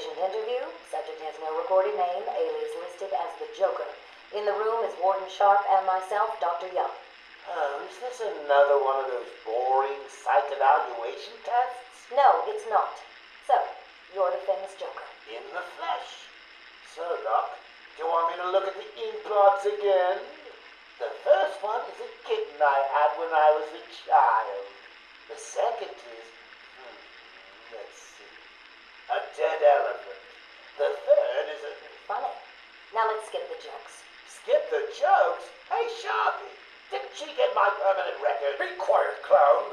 Patient interview. Subject has no recorded name. Alias listed as the Joker. In the room is Warden Sharp and myself, Dr. Young. Oh, is this another one of those boring psych evaluation tests? No, it's not. So, you're the famous Joker. In the flesh. So, Doc, do you want me to look at the ink blots again? The first one is a kitten I had when I was a child. The second is, let's see, a dead elephant. The third is a... Funny. Now let's skip the jokes. Skip the jokes? Hey, Sharpie, didn't she get my permanent record? Be quiet, clown.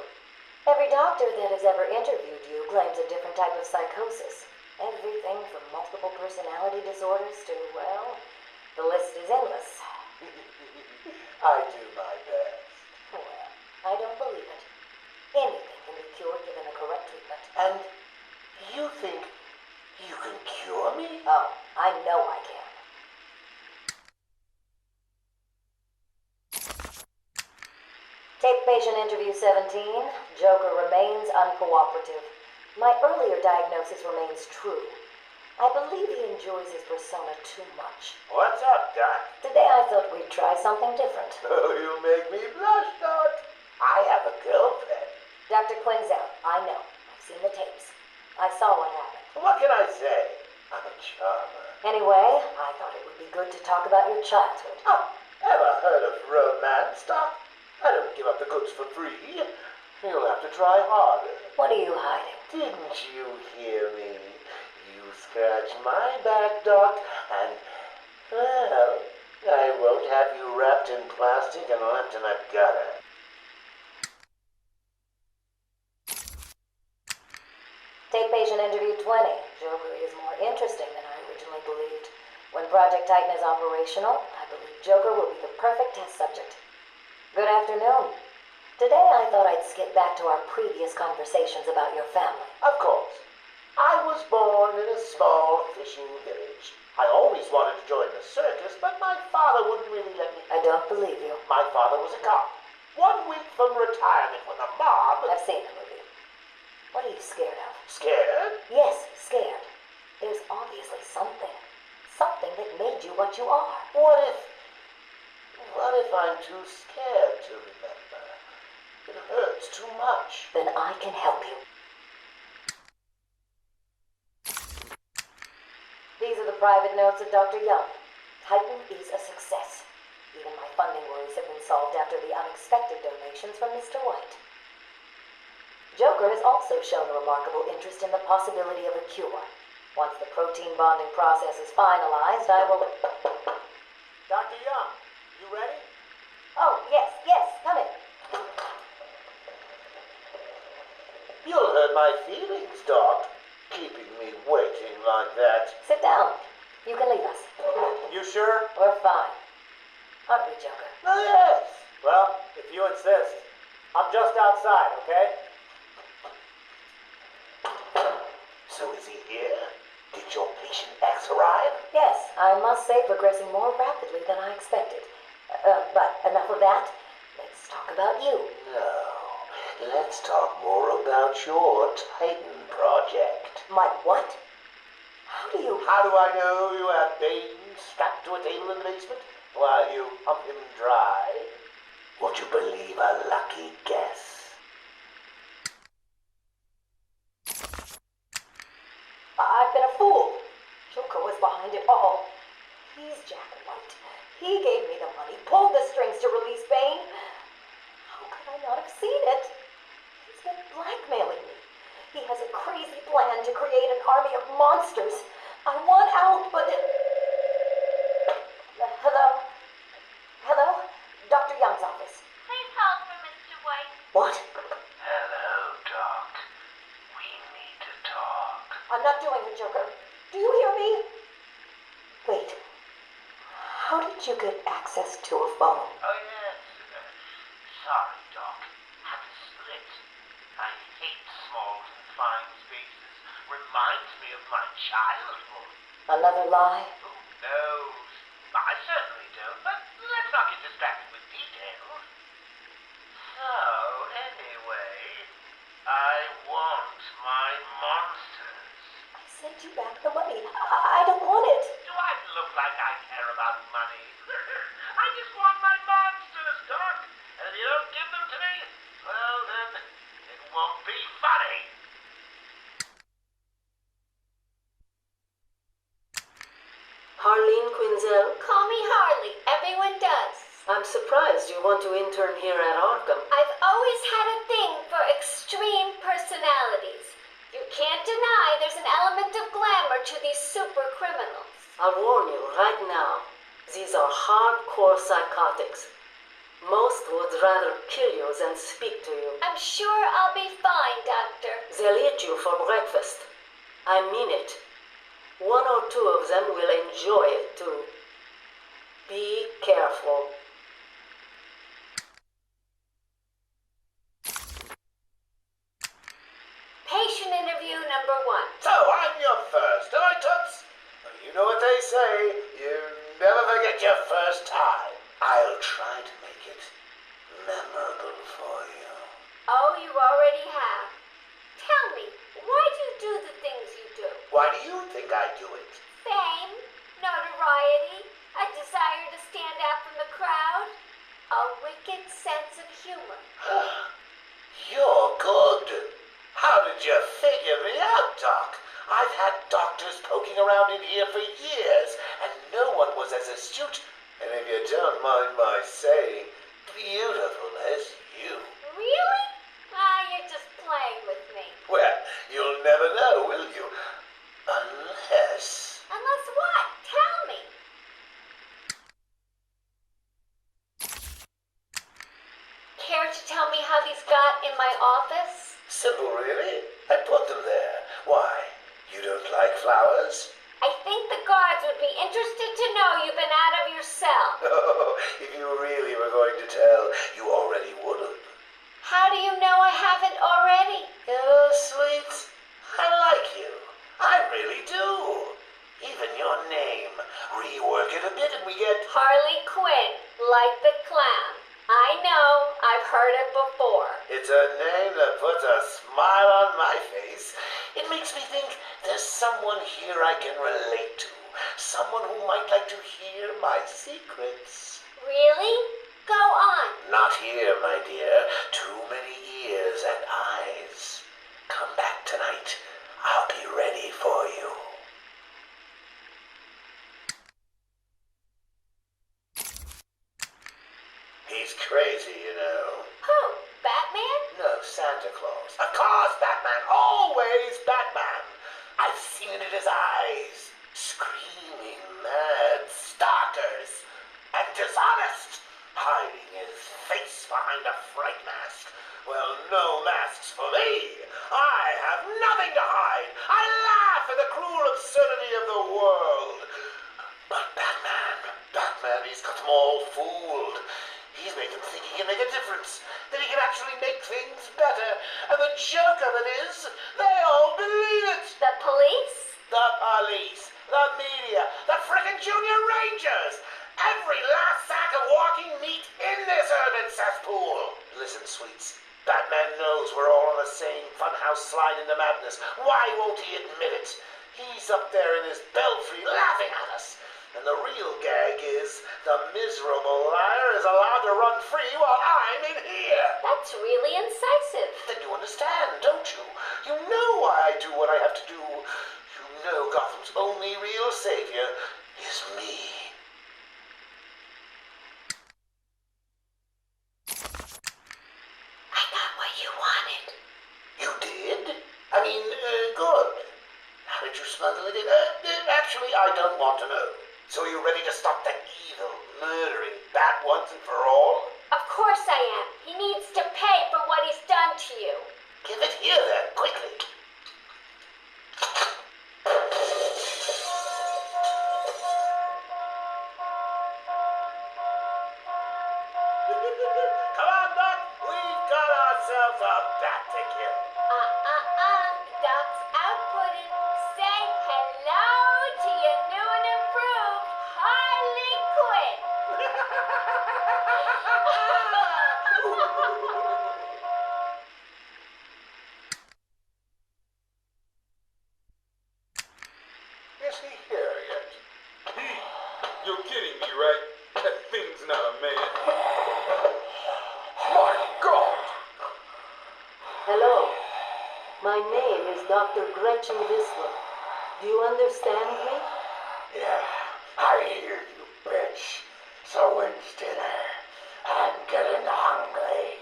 Every doctor that has ever interviewed you claims a different type of psychosis. Everything from multiple personality disorders to, well, the list is endless. I do my best. Well, I don't believe it. Anything can be cured given the correct treatment. And you think you can cure me? Oh, I know I can. Tape patient interview 17. Joker remains uncooperative. My earlier diagnosis remains true. I believe he enjoys his persona too much. What's up, Doc? Today I thought we'd try something different. Oh, you make me blush, Doc. I have a girlfriend. Dr. Quinn's out. I know. I've seen the tapes. I saw what happened. What can I say? I'm a charmer. Anyway, I thought it would be good to talk about your childhood. Oh, ever heard of romance, Doc? I don't give up the goods for free. You'll have to try harder. What are you hiding? Didn't you hear me? You scratch my back, Doc, and, well, I won't have you wrapped in plastic and left in a gutter. Take patient interview 20. Joker is more interesting than I originally believed. When Project Titan is operational, I believe Joker will be the perfect test subject. Good afternoon. Today I thought I'd skip back to our previous conversations about your family. Of course. I was born in a small fishing village. I always wanted to join the circus, but my father wouldn't really let me. I don't believe you. My father was a cop. 1 week from retirement when the mob... I've seen the movie. What are you scared of? Scared? Yes, scared. There's obviously something. Something that made you what you are. What if I'm too scared to remember? It hurts too much. Then I can help you. These are the private notes of Dr. Young. Titan is a success. Even my funding worries have been solved after the unexpected donations from Mr. White. Joker has also shown a remarkable interest in the possibility of a cure. Once the protein bonding process is finalized, I will... Dr. Young, you ready? Oh, yes, come in. You'll hurt my feelings, Doc, keeping me waiting like that. Sit down. You can leave us. You sure? We're fine. Aren't we, Joker? Oh, yes. Well, if you insist. I'm just outside, okay? So is he here? Did your patient X arrive? Yes, I must say progressing more rapidly than I expected. But enough of that. Let's talk about you. No. Let's talk more about your Titan project. My what? How do I know you have Bane strapped to a table in the basement while you pump him dry? Would you believe a lucky guess? I've been a fool. Joker was behind it all. He's Jack White. He gave me the money, pulled the strings to release Bane. How could I not have seen it? He's been blackmailing me. He has a crazy plan to create an army of monsters. I want out, but... Hello? Dr. Young's office. Please hold for Mr. White. What? Hello, Doc. We need to talk. I'm not doing it, Joker. Do you hear me? Wait. How did you get access to a phone? Oh, yes. Sorry, Doc. Had to split. I hate small, confined spaces. Reminds me of my childhood. Another lie? Who knows? I certainly don't, but let's not get distracted with details. So, anyway, I want my monsters. I said get you back the money. I don't want it. Do I look like I care about money? I just want my monsters, Doc. And if you don't give them to me, well, then it won't be funny. Harleen Quinzel, Call me Harley. Everyone does. I'm surprised you want to intern here at Arkham. I've always had a thing for extreme personalities. You can't deny there's an element of glamour to these super criminals. I'll warn you right now, these are hardcore psychotics. Most would rather kill you than speak to you. I'm sure I'll be fine, Doctor. They'll eat you for breakfast. I mean it. One or two of them will enjoy it too. Be careful. Patient interview number 1. So I'm your first, am I, Toots? Well, you know what they say. You never forget your first time. I'll try to make it memorable for you. Oh, you already have. Tell me, why do you do the things you do? Why do you think I do it? Fame, notoriety, a desire to stand out from the crowd, a wicked sense of humor. You're good. How did you figure me out, Doc? I've had doctors poking around in here for years, and no one was as astute, and if you don't mind my saying, beautiful as you. Really? You're just playing with me. Well, you'll never know, will you? Unless... Unless what? Tell me. Care to tell me how these got in my office? Simple, really? I put them there. Why? You don't like flowers? I think the guards would be interested to know you've been out of your cell. Oh, if you really were going to tell, you already would have. How do you know I haven't already? Sweet, I like you. I really do. Even your name. Rework it a bit and we get... Harley Quinn, like the clown. I know, I've heard it before. It's a name that puts a smile on my face. It makes me think there's someone here I can relate to. Someone who might like to hear my secrets. Really? Go on. Not here, my dear. Too many ears and eyes. Come back tonight. I'll be ready for you. He's crazy, you know. Who? Batman? No, Santa Claus. Of course, Batman. Always Batman. I've seen it in his eyes. Screaming mad stalkers. And dishonest. Hiding his face behind a fright mask. Well, no masks for me. I have nothing to hide. I laugh at the cruel absurdity of the world. But Batman, he's got them all fooled. He's made them think he can make a difference, that he can actually make things better. And the joke of it is, they all believe it. The police? The police, the media, the frickin' junior rangers. Every last sack of walking meat in this urban cesspool. Listen, sweets. Batman knows we're all on the same funhouse slide into madness. Why won't he admit it? He's up there in his belfry laughing at us. And the real gag is the miserable liar is allowed to run free while I'm in here. That's really incisive. Then you understand, don't you? You know why I do what I have to do. You know Gotham's only real savior is me. I got what you wanted. You did? I mean, good. How did you smuggle it in? Actually, I don't want to know. So are you ready to stop that evil, murdering bat once and for all? Of course I am. He needs to pay for what he's done to you. Give it here then, quickly. Come on, Doc. We've got ourselves a bat to kill. Doc's outputting. Say hello to your new and improved Harley Quinn. My name is Dr. Gretchen Whistler. Do you understand me? Yeah, I hear you, bitch. So when's dinner? I'm getting hungry.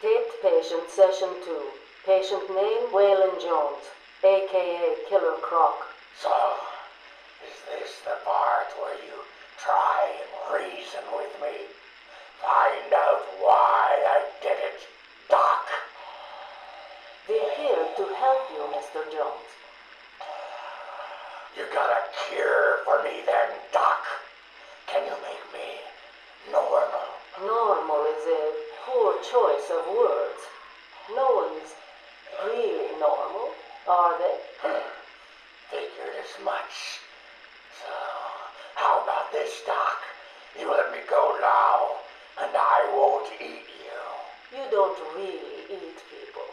Taped patient session 2. Patient name Waylon Jones, a.k.a. Killer Croc. So, is this the part where you try and reason with me? Find out why I did it, Doc. We're here to help you, Mr. Jones. You got a cure for me then, Doc? Can you make me normal? Normal is a poor choice of words. No one's really normal, are they? Figured as much. So, how about this, Doc? You let me go now, and I won't eat you. You don't really eat people.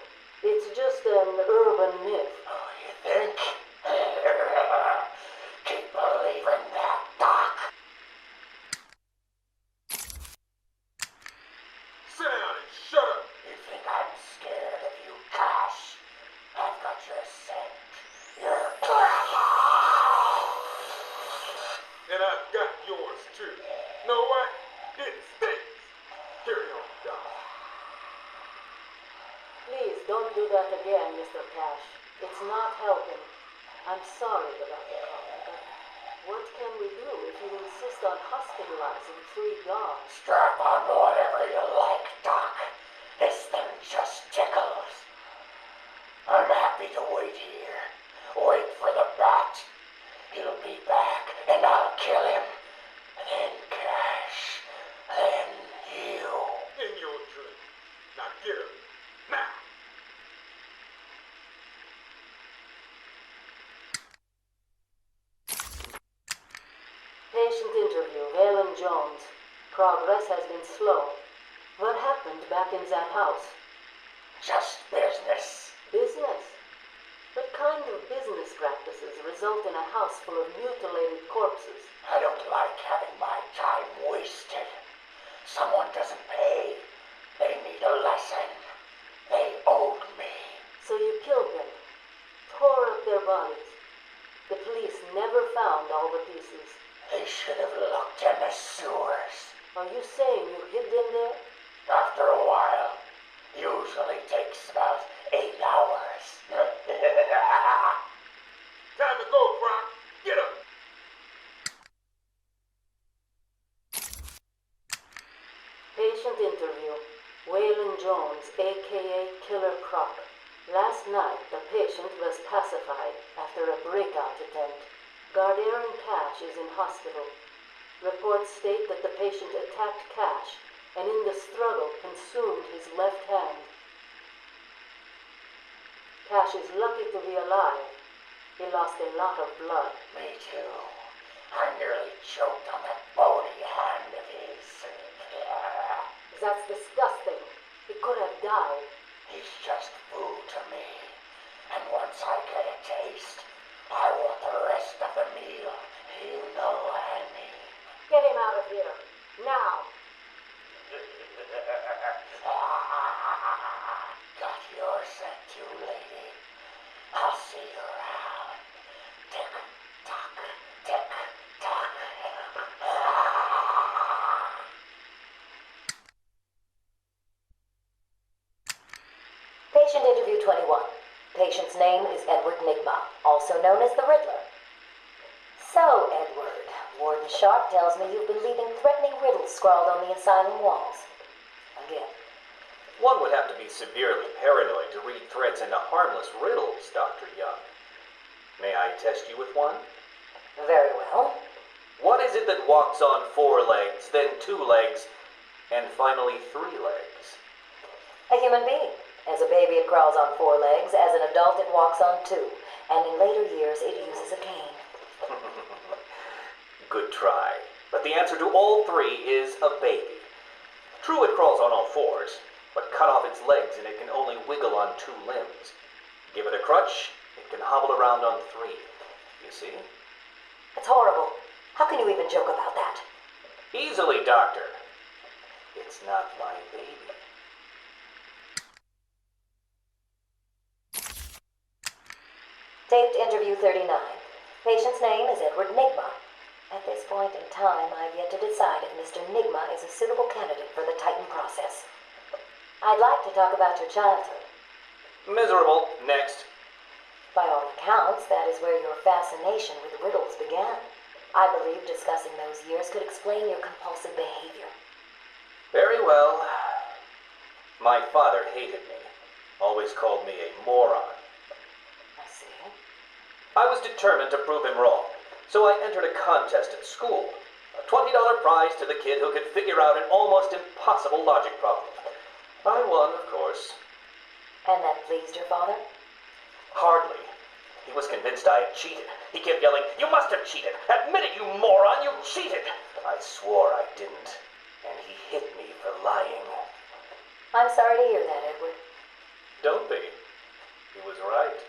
It's just an urban myth. Oh, you think? Keep believing that, Doc. Sit down and shut up. You think I'm scared of you, Cash? I've got your scent. You're And I've got yours too. Know what? It stinks. Carry on, Doc. Please don't do that again, Mr. Cash. It's not helping. I'm sorry about the problem, but what can we do if you insist on hospitalizing 3 guards? Strap on whatever you like, Doc. This thing just tickles. I'm happy to wait here. Wait for the bat. He'll be back, and I'll kill him. Then Cash. Then you. In your drink. Now get up. Now. Patient interview, Waylon Jones. Progress has been slow. What happened back in that house? Just business. Business? What kind of business practices result in a house full of mutilated corpses? I don't like having my time wasted. Someone doesn't pay. They need a lesson. They owed me. So you killed them, tore up their bodies. The police never found all the pieces. They should have looked in the sewers. Are you saying you hid them there? After a while. Usually takes about 8 hours. Time to go, Croc. Get up. Patient interview. Waylon Jones, a.k.a. Killer Croc. Last night, the patient was pacified after a breakout attempt. Guardian Cash is in hospital. Reports state that the patient attacked Cash and in the struggle consumed his left hand. Cash is lucky to be alive. He lost a lot of blood. Me too. I nearly choked on that bony hand of his. That's disgusting. He could have died. He's just food to me. And once I get a taste, I want the rest of the meal. You know what I mean. Get him out of here. Now. Got your scent too, lady. I'll see you around. Tick tock, tick tock. Patient interview 21. Patient's name is Edward Nigma, also known as the Riddler. So, Edward, Warden Sharp tells me you've been leaving threatening riddles scrawled on the asylum walls. Again. One would have to be severely paranoid to read threats into harmless riddles, Dr. Young. May I test you with one? Very well. What is it that walks on 4 legs, then 2 legs, and finally 3 legs? A human being. As a baby, it crawls on 4 legs. As an adult, it walks on 2. And in later years, it uses a cane. Good try. But the answer to all 3 is a baby. True, it crawls on all 4s, but cut off its legs and it can only wiggle on 2 limbs. Give it a crutch, it can hobble around on 3. You see? It's horrible. How can you even joke about that? Easily, Doctor. it's not my baby. Taped interview 39. Patient's name is Edward Nigma. At this point in time, I've yet to decide if Mr. Nigma is a suitable candidate for the Titan process. I'd like to talk about your childhood. Miserable. Next. By all accounts, that is where your fascination with riddles began. I believe discussing those years could explain your compulsive behavior. Very well. My father hated me. Always called me a moron. I see. I was determined to prove him wrong, so I entered a contest at school. A $20 prize to the kid who could figure out an almost impossible logic problem. I won, of course. And that pleased your father? Hardly. He was convinced I had cheated. He kept yelling, "You must have cheated! Admit it, you moron! You cheated!" I swore I didn't, and he hit me for lying. I'm sorry to hear that, Edward. Don't be. He was right.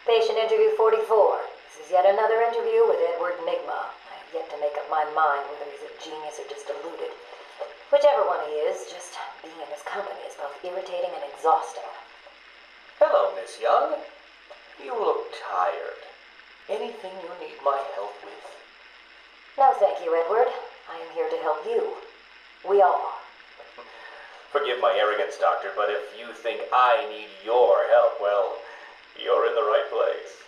Patient interview 44. This is yet another interview with Edward Nigma. I have yet to make up my mind whether he's a genius or just deluded. Whichever one he is, just being in his company is both irritating and exhausting. Hello, Miss Young. You look tired. Anything you need my help with? No, thank you, Edward. I am here to help you. We all are. Forgive my arrogance, Doctor, but if you think I need your help, well, you're in the right place.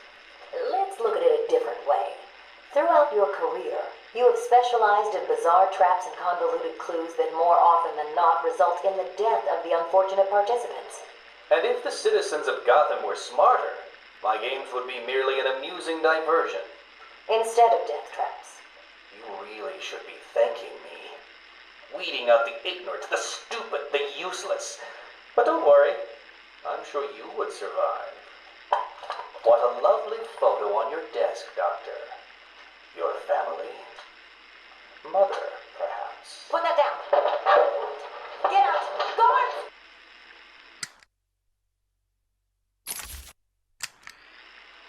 Let's look at it a different way. Throughout your career, you have specialized in bizarre traps and convoluted clues that more often than not result in the death of the unfortunate participants. And if the citizens of Gotham were smarter, my games would be merely an amusing diversion. Instead of death traps. You really should be thanking me. Weeding out the ignorant, the stupid, the useless. But don't worry, I'm sure you would survive. What a lovely photo on your desk, Doctor. Your family? Mother, perhaps. Put that down. Get out. Guard!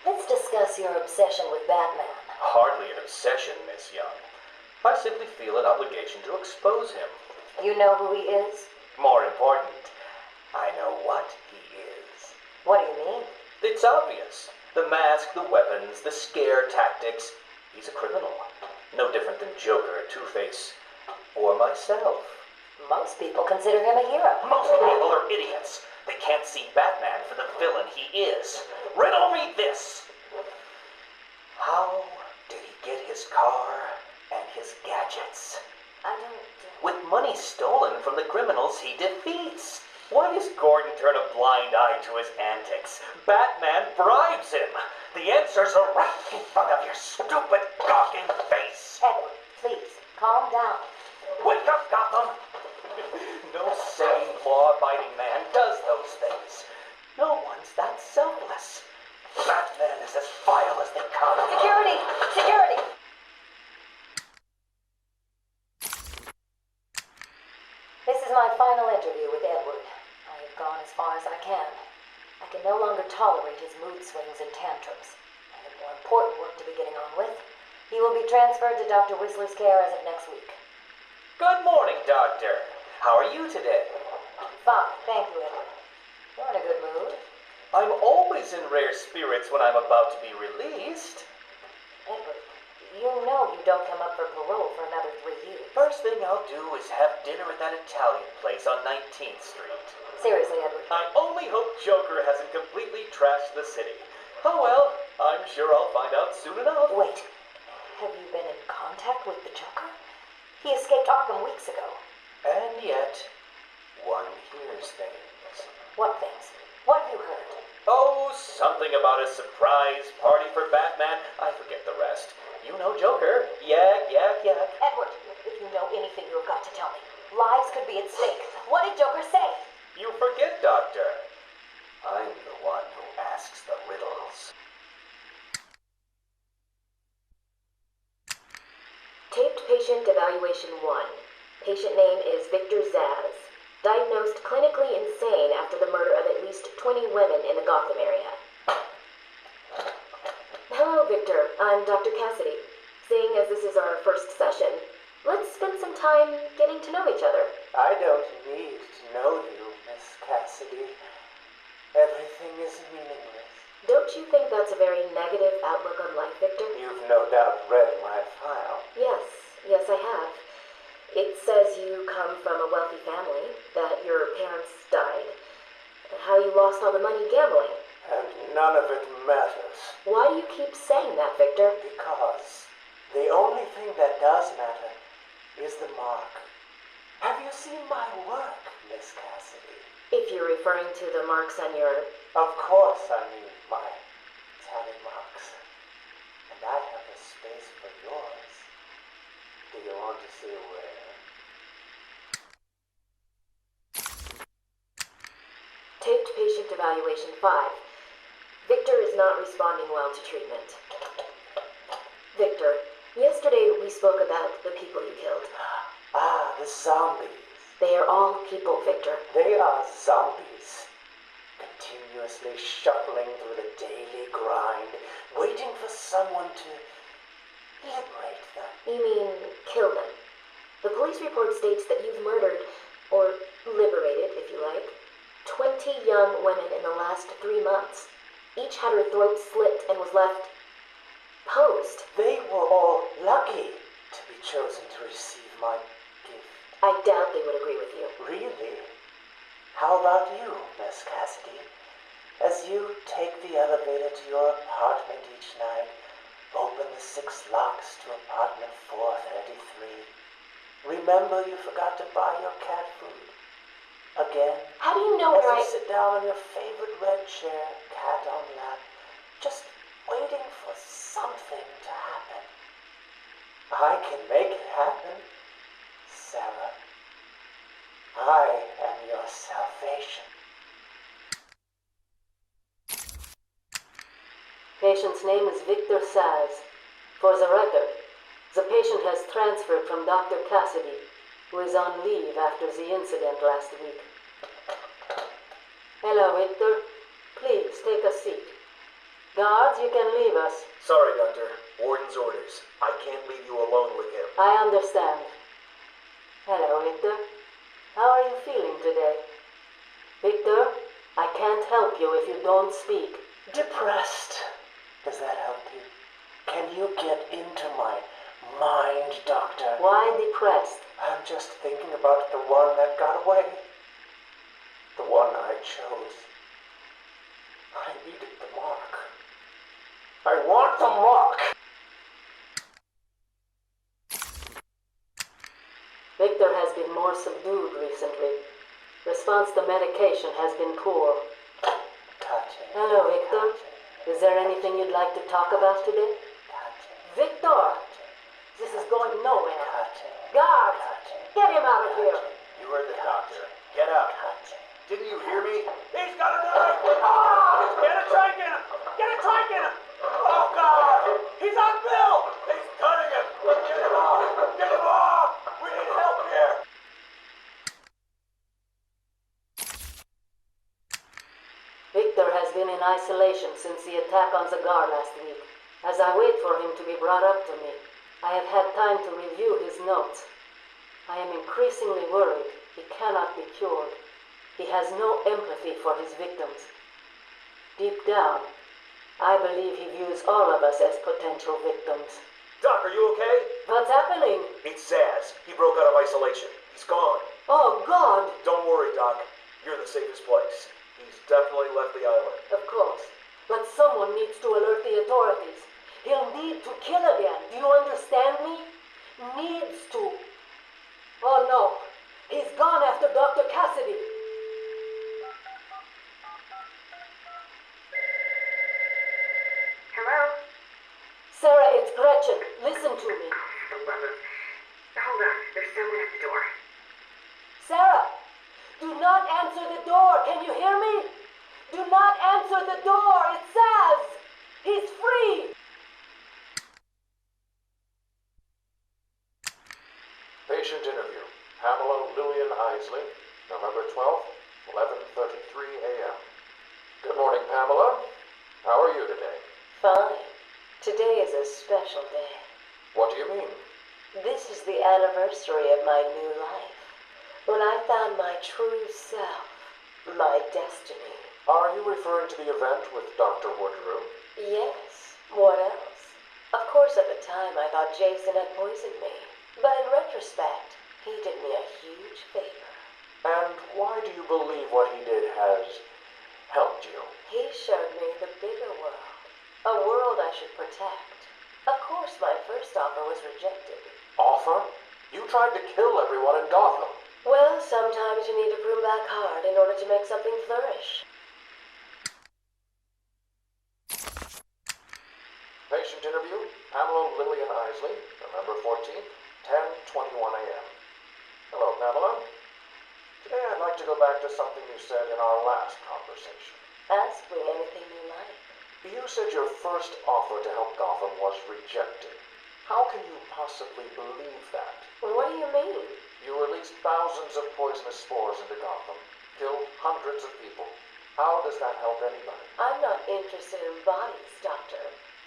Let's discuss your obsession with Batman. Hardly an obsession, Miss Young. I simply feel an obligation to expose him. You know who he is? More important, I know what he is. What do you mean? It's obvious. The mask, the weapons, the scare tactics. He's a criminal. No different than Joker, Two-Face, or myself. Most people consider him a hero. Most people are idiots. They can't see Batman for the villain he is. Riddle me this. How did he get his car and his gadgets? I don't... With money stolen from the criminals he defeats. Why does Gordon turn a blind eye to his antics? Batman bribes him. The answers are right in front of your stupid, gawking face. Edward, please, calm down. Wake up, Gotham! No sane, law-abiding man does those things. No one's that selfless. Batman is as vile as they come. Security! Security! This is my final interview with Edward. I have gone as far as I can. I can no longer tolerate his mood swings and tantrums. I have more important work to be getting on with. He will be transferred to Dr. Whistler's care as of next week. Good morning, Doctor. How are you today? Fine, thank you, Edward. You're in a good mood. I'm always in rare spirits when I'm about to be released. Edward, you know you don't come up for parole for another 3 years. First thing I'll do is have dinner at that Italian place on 19th Street. Seriously, Edward. I only hope Joker hasn't completely trashed the city. Oh well, I'm sure I'll find out soon enough. Wait, have you been in contact with the Joker? He escaped Arkham weeks ago. And yet, one hears things. What things? What have you heard? Oh, something about a surprise party for Batman. I forget the rest. You know Joker. Yak, yak, yak. Edward, if you know anything, you've got to tell me. Lives could be at stake. What did Joker say? You forget, Doctor. I'm the one who asks the riddles. Taped patient evaluation 1. Patient name is Victor Zaz. Diagnosed clinically insane after the murder of at least 20 women in the Gotham area. Hello, Victor. I'm Dr. Cassidy. Seeing as this is our first session, let's spend some time getting to know each other. I don't need to know you, Miss Cassidy. Everything is meaningless. Don't you think that's a very negative outlook on life, Victor? You've no doubt read my file. Yes, I have. It says you come from a wealthy family, that your parents died, how you lost all the money gambling. And none of it matters. Why do you keep saying that, Victor? Because the only thing that does matter is the mark. Have you seen my work, Miss Cassidy? If you're referring to the marks on your... Of course I mean my tally marks. And I have a space for yours. Do you want to see where? Taped patient evaluation 5. Victor is not responding well to treatment. Victor, yesterday we spoke about the people you killed. Ah, the zombies. They are all people, Victor. They are zombies. Continuously shuffling through the daily grind, waiting for someone to liberate them. You mean kill them? The police report states that you've murdered, or liberated if you like, 20 young women in the last 3 months. Each had her throat slit and was left posed. They were all lucky to be chosen to receive my gift. I doubt they would agree with you. Really? How about you, Miss Cassidy? As you take the elevator to your apartment each night, open the 6 locks to apartment 433. Remember you forgot to buy your cat food. Again. How do you know As where you sit down on your favorite red chair, cat on lap, just waiting for something to happen. I can make it happen, Sarah. I am your salvation. Patient's name is Victor Saz. For the record, the patient has transferred from Dr. Cassidy, who is on leave after the incident last week. Hello, Victor. Please, take a seat. Guards, you can leave us. Sorry, Doctor. Warden's orders. I can't leave you alone with him. I understand. Hello, Victor. How are you feeling today? Victor, I can't help you if you don't speak. Depressed. Does that help you? Can you get into my mind, Doctor? Why depressed? I'm just thinking about the one that got away. The one I chose. I needed the mark. I want the mark! Victor has been more subdued recently. Response to medication has been poor. Hello, Victor. Is there anything you'd like to talk about today? Victor! This is going nowhere. Guards! Get him out of here! You heard the doctor. Get out. Didn't you hear me? He's got a knife! Ah! Get a try, get him! Get a try, get him! Oh, God! He's on Bill! He's cutting him! Get him off! Get him off! We need help here! Victor has been in isolation since the attack on the guard last week. As I wait for him to be brought up to me, I have had time to review his notes. I am increasingly worried he cannot be cured. He has no empathy for his victims. Deep down, I believe he views all of us as potential victims. Doc, are you okay? What's happening? It's Zaz. He broke out of isolation. He's gone. Oh, God! Don't worry, Doc. You're in the safest place. He's definitely left the island. Of course. But someone needs to alert the authorities. He'll need to kill again. Do you understand me? Needs to. Oh, no. He's gone after Dr. Cassidy. Hello? Sarah, it's Gretchen. Listen to me. Hold on. There's someone at the door. Sarah, do not answer the door. Can you hear me? Do not answer the door. It says he's free. Patient interview. Pamela Lillian Isley, November 12th, 11:33 a.m. Good morning, Pamela. How are you today? Fine. Today is a special day. What do you mean? This is the anniversary of my new life. When I found my true self, my destiny. Are you referring to the event with Dr. Woodrow? Yes, what else? Of course, at the time I thought Jason had poisoned me. But in retrospect, he did me a huge favor. And why do you believe what he did has helped you? He showed me the bigger world. A world I should protect. Of course, my first offer was rejected. Offer? You tried to kill everyone in Gotham. Well, sometimes you need to prune back hard in order to make something flourish. Patient interview, Pamela Lillian Isley, November 14th, 10:21 a.m. Hello, Pamela. Today I'd like to go back to something you said in our last conversation. Ask me anything you like. You said your first offer to help Gotham was rejected. How can you possibly believe that? What do you mean? You released thousands of poisonous spores into Gotham, killed hundreds of people. How does that help anybody? I'm not interested in bodies, Doctor.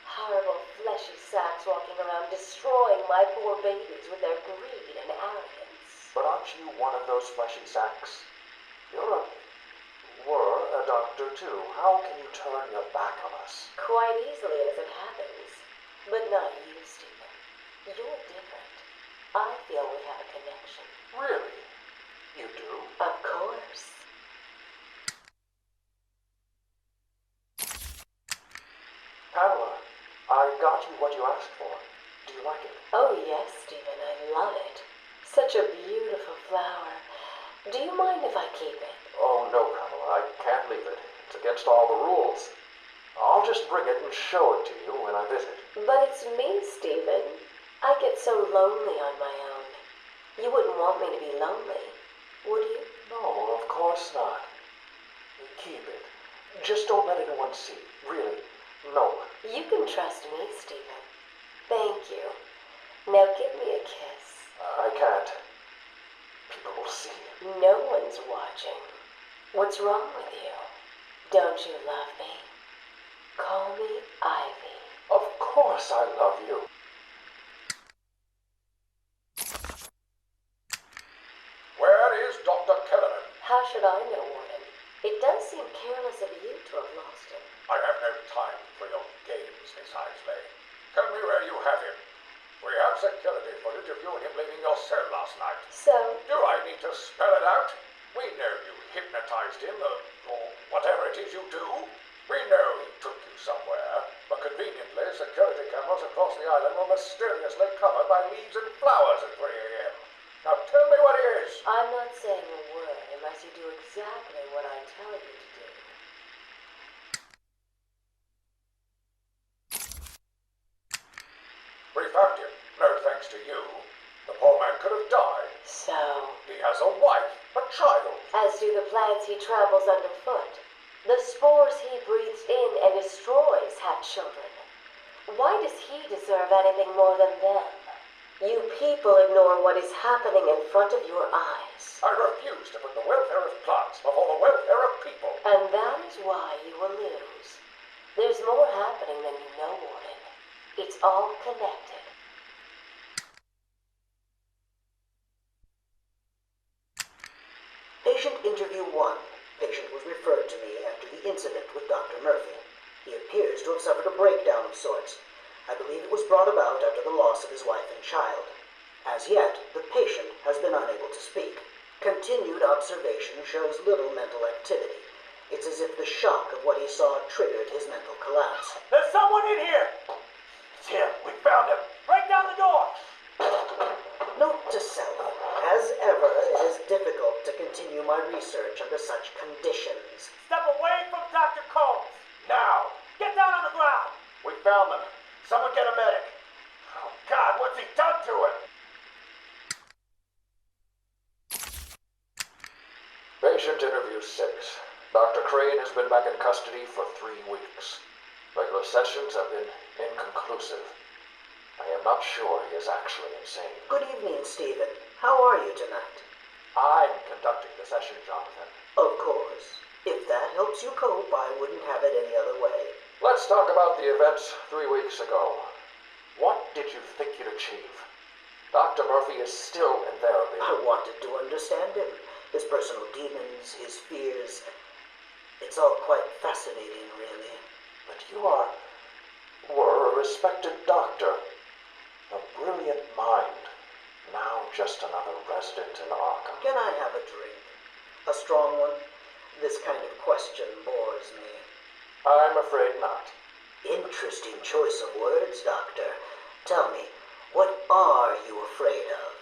Horrible fleshy sacks walking around destroying my poor babies with their greed and arrogance. But aren't you one of those fleshy sacks? Were a doctor too. How can you turn your back on us? Quite easily as it happens. But not you, Stephen. You're different. I feel we have a connection. Really? You do? Of course. Pamela, I got you what you asked for. Do you like it? Oh yes, Stephen, I love it. Such a beautiful flower. Do you mind if I keep it? Oh, no, Pamela, I can't leave it. It's against all the rules. I'll just bring it and show it to you when I visit. But it's me, Stephen. I get so lonely on my own. You wouldn't want me to be lonely, would you? No, of course not. Keep it. Just don't let anyone see. Really, no one. You can trust me, Stephen. Thank you. Now give me a kiss. I can't. People will see. No one's watching. What's wrong with you? Don't you love me? Call me Ivy. Of course I love you. Where is Dr. Kellerman? How should I know, Warden? It does seem careless of you to have lost him. I have no time for your games, Miss Isley. Tell me where you have him. We have security footage of you and him leaving your cell last night. So, Do I need to spell it out? We know you hypnotized him, or whatever it is you do. We know he took you somewhere, but conveniently, security cameras across the island were mysteriously covered by leaves and flowers at 3 a.m. Now tell me what it is. I'm not saying a word unless you do exactly what I tell you to do. We found him, no thanks to you. The poor man could have died. So, He has a wife, a child. as do the plants he tramples underfoot. The spores he breathes in and destroys have children. Why does he deserve anything more than them? You people ignore what is happening in front of your eyes. I refuse to put the welfare of plants before the welfare of people. And that is why you will lose. There's more happening than you know, Warden. It's all connected. Patient interview 1. Patient was referred to me after the incident with Dr. Murphy. He appears to have suffered a breakdown of sorts. I believe it was brought about after the loss of his wife and child. As yet, the patient has been unable to speak. Continued observation shows little mental activity. It's as if the shock of what he saw triggered his mental collapse. There's someone in here! It's him. We found him. Break down the door! Note to self. As ever, it is difficult to continue my research under such conditions. Step away from Dr. Combs. Now. Get down on the ground. We found them. Someone get a medic. Oh, God, what's he done to him? Patient interview 6. Dr. Crane has been back in custody for 3 weeks. Regular sessions have been inconclusive. I am not sure he is actually insane. Good evening, Stephen. How are you tonight? I'm conducting the session, Jonathan. Of course. If that helps you cope, I wouldn't have it any other way. Let's talk about the events 3 weeks ago. What did you think you'd achieve? Dr. Murphy is still in therapy. I wanted to understand him, his personal demons, his fears. It's all quite fascinating, really. But you were a respected doctor. A brilliant mind. Now just another resident in Arkham. Can I have a drink? A strong one? This kind of question bores me. I'm afraid not. Interesting choice of words, Doctor. Tell me, what are you afraid of?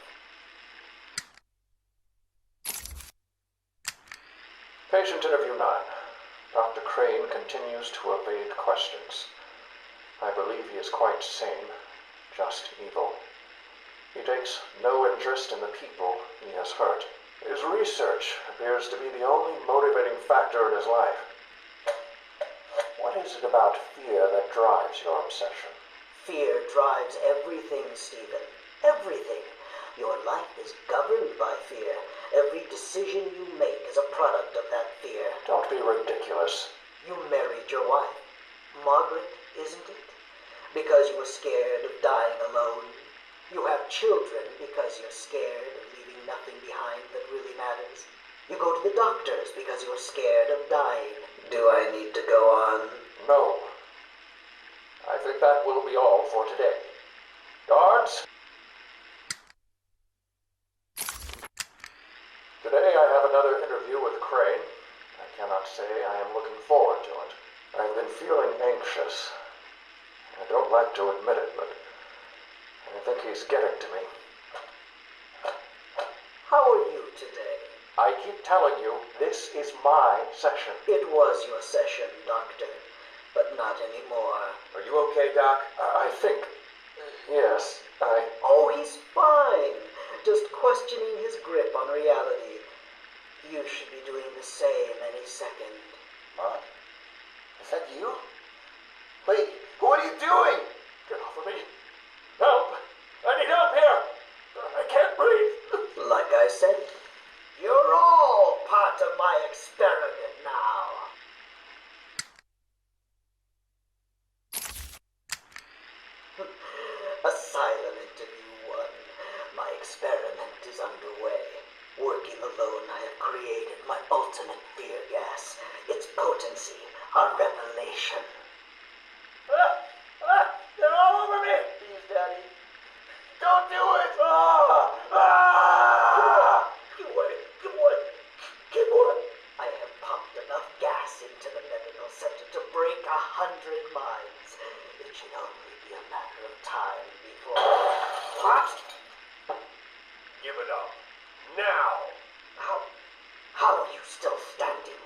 Patient interview 9. Dr. Crane continues to evade questions. I believe he is quite sane, just evil. He takes no interest in the people he has hurt. His research appears to be the only motivating factor in his life. What is it about fear that drives your obsession? Fear drives everything, Stephen. Everything. Your life is governed by fear. Every decision you make is a product of that fear. Don't be ridiculous. You married your wife, Margaret, isn't it? Because you were scared of dying alone. You have children because you're scared of leaving nothing behind that really matters. You go to the doctors because you're scared of dying. Do I need to go on? No. I think that will be all for today. Guards? Today I have another interview with Crane. I cannot say I am looking forward to it. I've been feeling anxious. I don't like to admit it, but I think he's getting to me. How are you today? I keep telling you, this is my session. It was your session, Doctor, but not anymore. Are you okay, Doc? I think... yes, Oh, he's fine. Just questioning his grip on reality. You should be doing the same any second. Mom? Is that you? Wait, what are you doing? Get off of me. Help! I need help here! I can't breathe! Like I said, you're all part of my experiment now. Asylum interview 1. My experiment is underway. Working alone, I have created my ultimate fear gas. Its potency, a revelation. They're all over me! Please, Daddy. Don't do it! Keep away. I have pumped enough gas into the medical center to break 100 minds. It should only be a matter of time before... What? Give it up. Now! How are you still standing?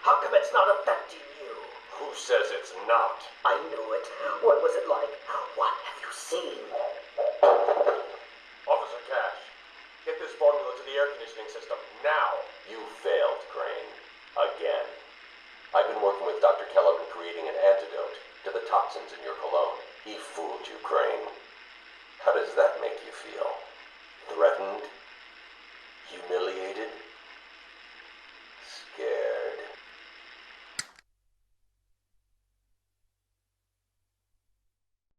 How come it's not affecting you? Who says it's not? I knew it. What was it like? What have you seen? Officer Cash, get this formula to the air conditioning system now. You failed, Crane. Again. I've been working with Dr. Keller in creating an antidote to the toxins in your cologne. He fooled you, Crane. How does that make you feel? Threatened? Humiliated?